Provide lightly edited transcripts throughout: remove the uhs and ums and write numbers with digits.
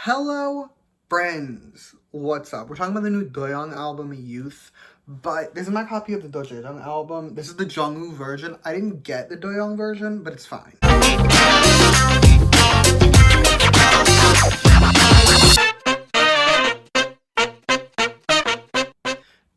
Hello, friends. What's up? We're talking about the new Doyoung album, Youth, but this is my copy of the Doyoung album. This is the Jungwoo version. I didn't get the Doyoung version, but it's fine.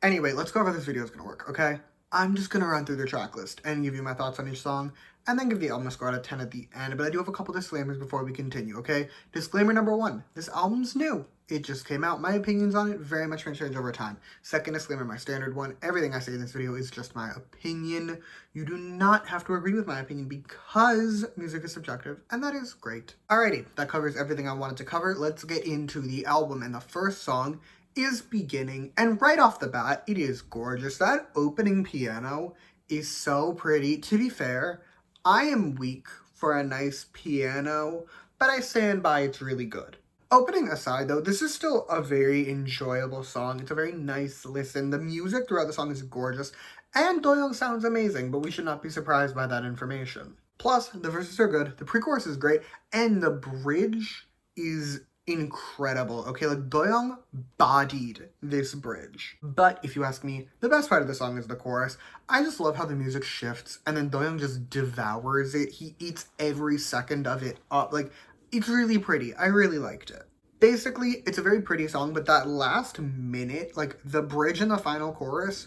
Anyway, let's go over how this video is gonna work, okay? I'm just gonna run through the track list and give you my thoughts on each song, and then give the album a score out of 10 at the end, but I do have a couple disclaimers before we continue, okay? Disclaimer number 1, this album's new. It just came out. My opinions on it very much may change over time. Second disclaimer, my standard one, everything I say in this video is just my opinion. You do not have to agree with my opinion because music is subjective, and that is great. Alrighty, that covers everything I wanted to cover. Let's get into the album, and the first song is Beginning, and right off the bat, it is gorgeous. That opening piano is so pretty. To be fair, I am weak for a nice piano, but I stand by it's really good. Opening aside though, this is still a very enjoyable song. It's a very nice listen. The music throughout the song is gorgeous, and Doyoung sounds amazing, but we should not be surprised by that information. Plus, the verses are good, the pre-chorus is great, and the bridge is incredible. Okay, like Doyoung bodied this bridge. But if you ask me, the best part of the song is the chorus. I just love how the music shifts and then Doyoung just devours it. He eats every second of it up. Like, it's really pretty. I really liked it. Basically, it's a very pretty song, but that last minute, like the bridge and the final chorus,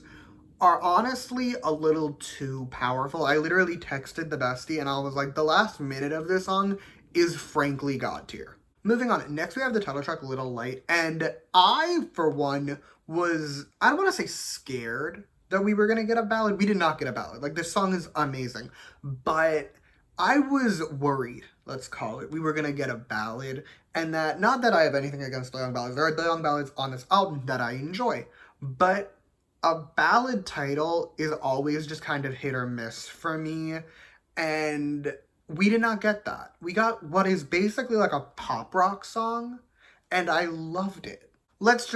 are honestly a little too powerful. I literally texted the bestie and I was like, the last minute of this song is frankly god tier. Moving on, next we have the title track, Little Light, and I, for one, I don't want to say scared that we were going to get a ballad. We did not get a ballad. Like, this song is amazing, but I was worried, let's call it, we were going to get a ballad, and that, not that I have anything against Doyoung ballads, there are Doyoung ballads on this album that I enjoy, but a ballad title is always just kind of hit or miss for me, and we did not get that. We got what is basically like a pop rock song, and I loved it. Let's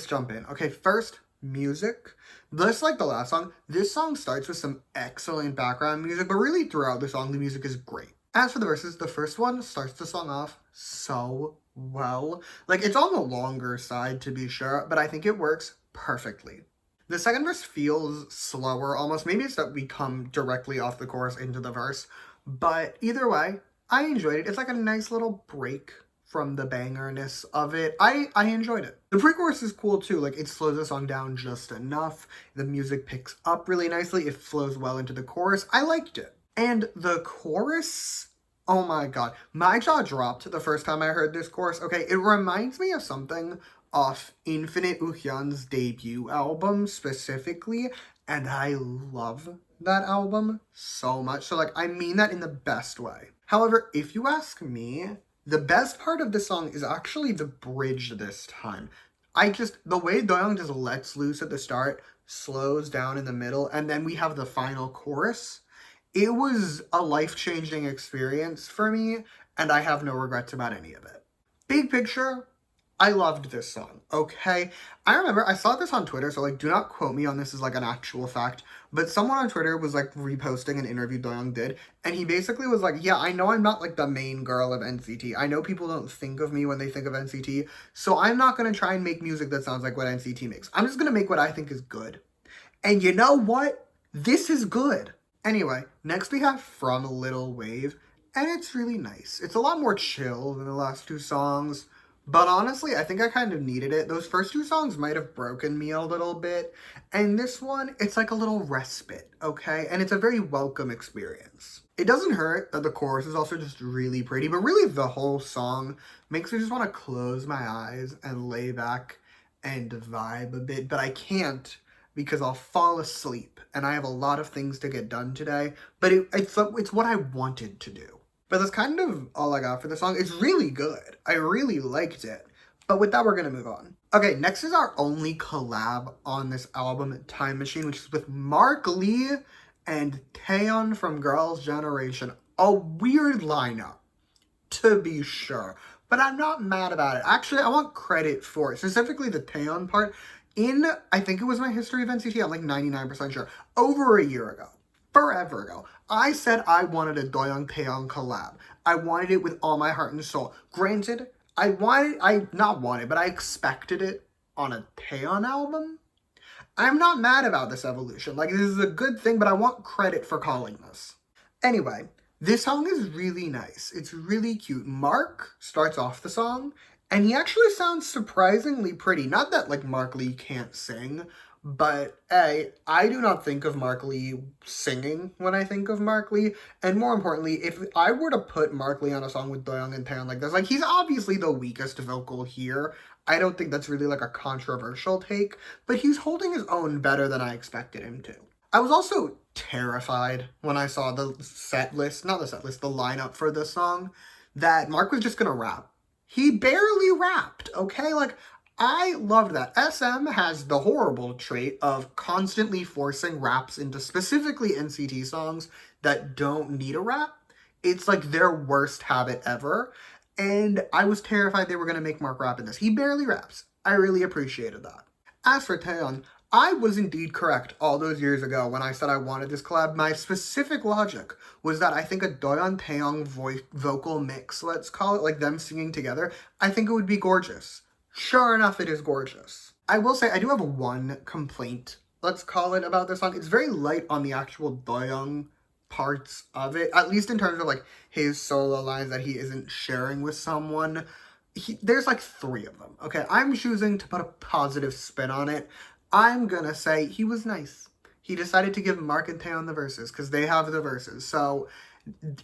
jump in. Okay, first, music. Just like the last song, this song starts with some excellent background music, but really throughout the song, the music is great. As for the verses, the first one starts the song off so well. Like, it's on the longer side to be sure, but I think it works perfectly. The second verse feels slower almost. Maybe it's that we come directly off the chorus into the verse, but either way, I enjoyed it. It's like a nice little break from the bangerness of it. I enjoyed it. The pre-chorus is cool too. Like, it slows the song down just enough. The music picks up really nicely. It flows well into the chorus. I liked it. And the chorus, oh my god. My jaw dropped the first time I heard this chorus. Okay, it reminds me of something off Infinite Uhyun's debut album specifically, and I love that album so much. So, like, I mean that in the best way. However, if you ask me, the best part of this song is actually the bridge this time. The way Doyoung just lets loose at the start, slows down in the middle, and then we have the final chorus. It was a life-changing experience for me, and I have no regrets about any of it. Big picture, I loved this song, okay? I remember, I saw this on Twitter, so, like, do not quote me on this as, like, an actual fact, but someone on Twitter was, like, reposting an interview Doyoung did, and he basically was like, yeah, I know I'm not, like, the main girl of NCT. I know people don't think of me when they think of NCT, so I'm not gonna try and make music that sounds like what NCT makes. I'm just gonna make what I think is good. And you know what? This is good. Anyway, next we have From Little Wave, and it's really nice. It's a lot more chill than the last two songs, but honestly, I think I kind of needed it. Those first two songs might have broken me a little bit, and this one, it's like a little respite, okay? And it's a very welcome experience. It doesn't hurt that the chorus is also just really pretty, but really the whole song makes me just want to close my eyes and lay back and vibe a bit, but I can't because I'll fall asleep, and I have a lot of things to get done today, but it's what I wanted to do. But that's kind of all I got for the song. It's really good. I really liked it. But with that, we're going to move on. Okay, next is our only collab on this album, Time Machine, which is with Mark Lee and Taeyeon from Girls' Generation. A weird lineup, to be sure. But I'm not mad about it. Actually, I want credit for it. Specifically the Taeyeon part. I think it was my History of NCT, I'm like 99% sure, over a year ago. Forever ago, I said I wanted a Doyoung Taeyeon collab. I wanted it with all my heart and soul. Granted, I expected it on a Taeyeon album. I'm not mad about this evolution. Like, this is a good thing, but I want credit for calling this. Anyway, this song is really nice. It's really cute. Mark starts off the song, and he actually sounds surprisingly pretty. Not that, like, Mark Lee can't sing, but I do not think of Mark Lee singing when I think of Mark Lee. And more importantly, if I were to put Mark Lee on a song with Doyoung and Taeyeon like this, like, he's obviously the weakest vocal here. I don't think that's really, like, a controversial take, but he's holding his own better than I expected him to. I was also terrified when I saw the the lineup for this song, that Mark was just gonna rap. He barely rapped, okay? Like, I loved that. SM has the horrible trait of constantly forcing raps into specifically NCT songs that don't need a rap. It's like their worst habit ever. And I was terrified they were going to make Mark rap in this. He barely raps. I really appreciated that. As for Taeyeon, I was indeed correct all those years ago when I said I wanted this collab. My specific logic was that I think a Doyoung Taeyeon vocal mix, let's call it, like them singing together, I think it would be gorgeous. Sure enough, it is gorgeous. I will say I do have one complaint, let's call it, about this song. It's very light on the actual Doyoung parts of it, at least in terms of like his solo lines that he isn't sharing with someone. There's like 3 of them, okay? I'm choosing to put a positive spin on it. I'm gonna say he was nice. He decided to give Mark and Taeyeon the verses because they have the verses. So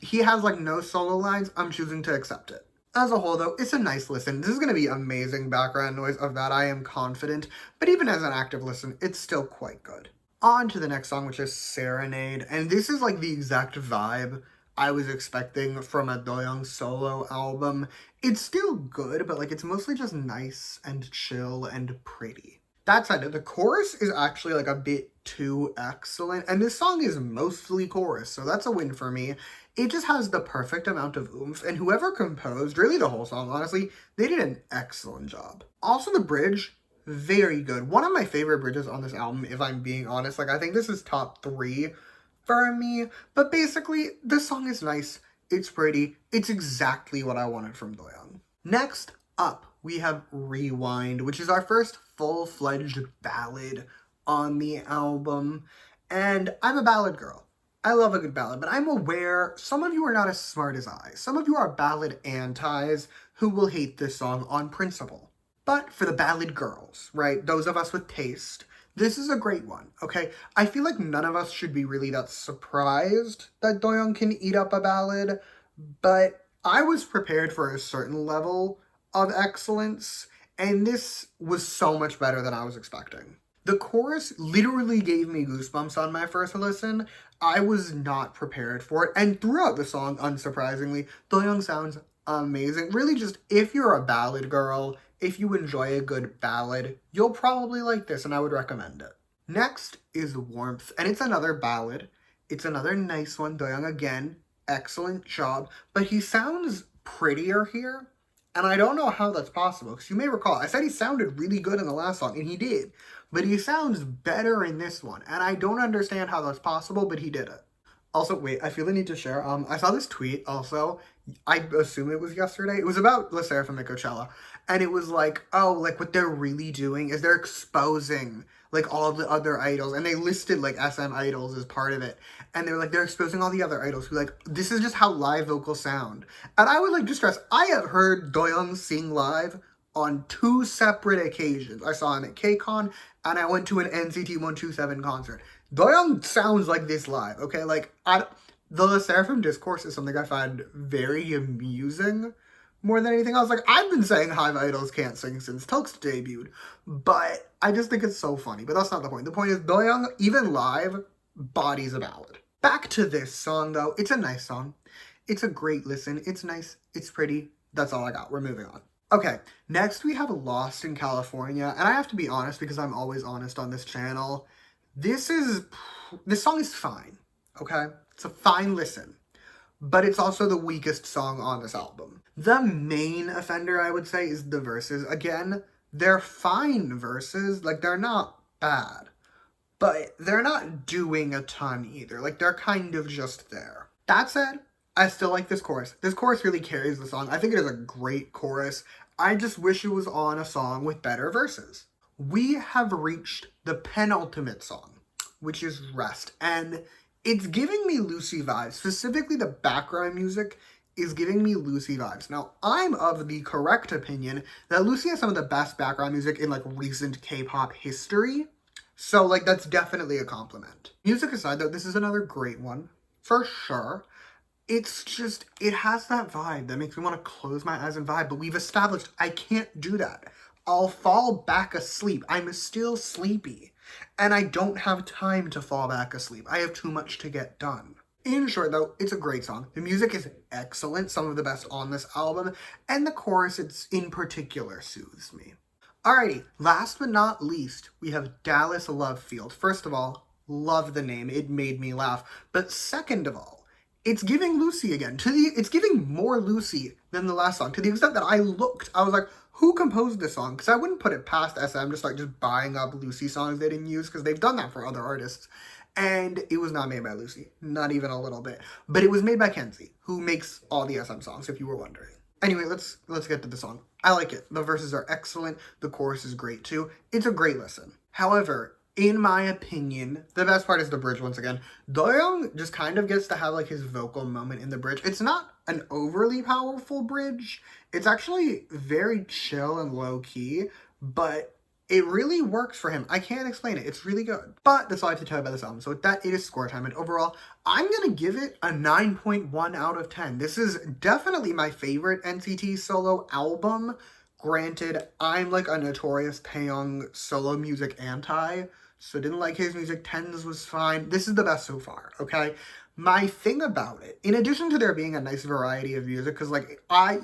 he has like no solo lines. I'm choosing to accept it. As a whole, though, it's a nice listen. This is going to be amazing background noise, of that I am confident, but even as an active listen, it's still quite good. On to the next song, which is Serenade, and this is like the exact vibe I was expecting from a Doyoung solo album. It's still good, but like it's mostly just nice and chill and pretty. That said, the chorus is actually like a bit too excellent, and this song is mostly chorus, so that's a win for me. It just has the perfect amount of oomph, and whoever composed, really the whole song, honestly, they did an excellent job. Also, the bridge, very good. One of my favorite bridges on this album, if I'm being honest. Like, I think this is top 3 for me, but basically, this song is nice, it's pretty, it's exactly what I wanted from Doyoung. Next up, we have Rewind, which is our first full-fledged ballad on the album, and I'm a ballad girl. I love a good ballad, but I'm aware some of you are not as smart as I. Some of you are ballad antis who will hate this song on principle. But for the ballad girls, right, those of us with taste, this is a great one, okay? I feel like none of us should be really that surprised that Doyoung can eat up a ballad, but I was prepared for a certain level of excellence, and this was so much better than I was expecting. The chorus literally gave me goosebumps on my first listen. I was not prepared for it, and throughout the song, unsurprisingly, Doyoung sounds amazing. Really just, if you're a ballad girl, if you enjoy a good ballad, you'll probably like this, and I would recommend it. Next is Warmth, and it's another ballad. It's another nice one. Doyoung, again, excellent job, but he sounds prettier here, and I don't know how that's possible, because you may recall, I said he sounded really good in the last song, and he did. But he sounds better in this one, and I don't understand how that's possible, but he did it. Also, wait, I feel the need to share. I saw this tweet also. I assume it was yesterday. It was about LE SSERAFIM at Coachella. And it was like, oh, like what they're really doing is they're exposing like all the other idols. And they listed like SM idols as part of it. And they're like, they're exposing all the other idols who like, this is just how live vocals sound. And I would like to stress, I have heard Doyoung sing live on 2 separate occasions. I saw him at KCON, and I went to an NCT 127 concert. Doyoung sounds like this live, okay? Like, the LE SSERAFIM discourse is something I find very amusing more than anything else. Like, I've been saying Hive idols can't sing since Tokes debuted, but I just think it's so funny. But that's not the point. The point is, Doyoung, even live, bodies a ballad. Back to this song, though. It's a nice song. It's a great listen. It's nice. It's pretty. That's all I got. We're moving on. Okay, next we have Lost in California, and I have to be honest because I'm always honest on this channel. This song is fine, okay? It's a fine listen, but it's also the weakest song on this album. The main offender, I would say, is the verses. Again, they're fine verses, like they're not bad, but they're not doing a ton either. Like they're kind of just there. That said, I still like this chorus. This chorus really carries the song. I think it is a great chorus. I just wish it was on a song with better verses. We have reached the penultimate song, which is Rest, and it's giving me Lucy vibes. Specifically, the background music is giving me Lucy vibes. Now, I'm of the correct opinion that Lucy has some of the best background music in, like, recent K-pop history. So, like, that's definitely a compliment. Music aside, though, this is another great one, for sure. It's just, it has that vibe that makes me want to close my eyes and vibe, but we've established I can't do that. I'll fall back asleep. I'm still sleepy, and I don't have time to fall back asleep. I have too much to get done. In short, though, it's a great song. The music is excellent, some of the best on this album, and the chorus, it's in particular, soothes me. Alrighty, last but not least, we have Dallas Love Field. First of all, love the name. It made me laugh. But second of all, it's giving Lucy again. It's giving more Lucy than the last song, to the extent that I was like, who composed this song? Because I wouldn't put it past SM, just buying up Lucy songs they didn't use, because they've done that for other artists. And it was not made by Lucy, not even a little bit. But it was made by Kenzie, who makes all the SM songs, if you were wondering. Anyway, let's get to the song. I like it. The verses are excellent. The chorus is great too. It's a great listen. However, in my opinion, the best part is the bridge once again. Doyoung just kind of gets to have like his vocal moment in the bridge. It's not an overly powerful bridge. It's actually very chill and low key, but it really works for him. I can't explain it. It's really good. But that's all I have to tell you about this album. So with that, it is score time. And overall, I'm going to give it a 9.1 out of 10. This is definitely my favorite NCT solo album. Granted, I'm like a notorious Taeyong solo music anti, so didn't like his music. Tens was fine. This is the best so far, okay? My thing about it, in addition to there being a nice variety of music, because like how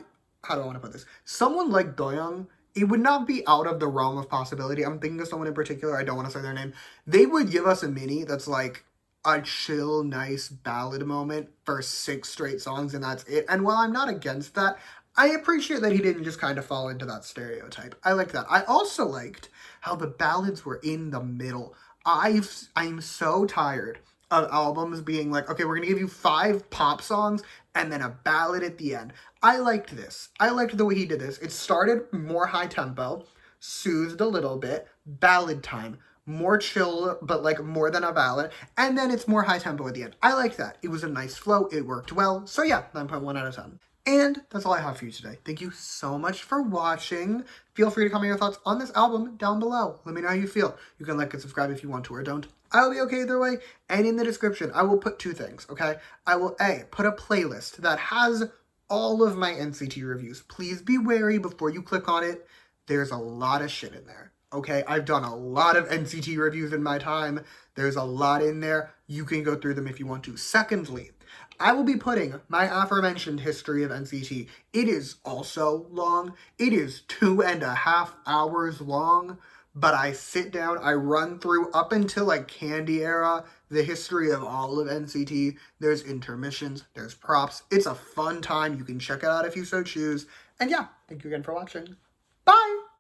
do I want to put this? Someone like Doyoung, it would not be out of the realm of possibility. I'm thinking of someone in particular. I don't want to say their name. They would give us a mini that's like a chill, nice ballad moment for 6 straight songs, and that's it. And while I'm not against that, I appreciate that he didn't just kind of fall into that stereotype. I liked that. I also liked how the ballads were in the middle. I'm so tired of albums being like, okay, we're going to give you 5 pop songs and then a ballad at the end. I liked this. I liked the way he did this. It started more high tempo, soothed a little bit, ballad time, more chill, but like more than a ballad, and then it's more high tempo at the end. I liked that. It was a nice flow. It worked well. So yeah, 9.1 out of 10. And that's all I have for you today. Thank you so much for watching. Feel free to comment your thoughts on this album down below. Let me know how you feel. You can like and subscribe if you want to or don't. I'll be okay either way. And in the description, I will put 2 things, okay? I will put a playlist that has all of my NCT reviews. Please be wary before you click on it. There's a lot of shit in there, okay? I've done a lot of NCT reviews in my time. There's a lot in there. You can go through them if you want to. Secondly, I will be putting my aforementioned history of NCT. It is also long. It is 2.5 hours long, but I sit down, I run through up until like Candy era, the history of all of NCT. There's intermissions, there's props. It's a fun time. You can check it out if you so choose. And yeah, thank you again for watching.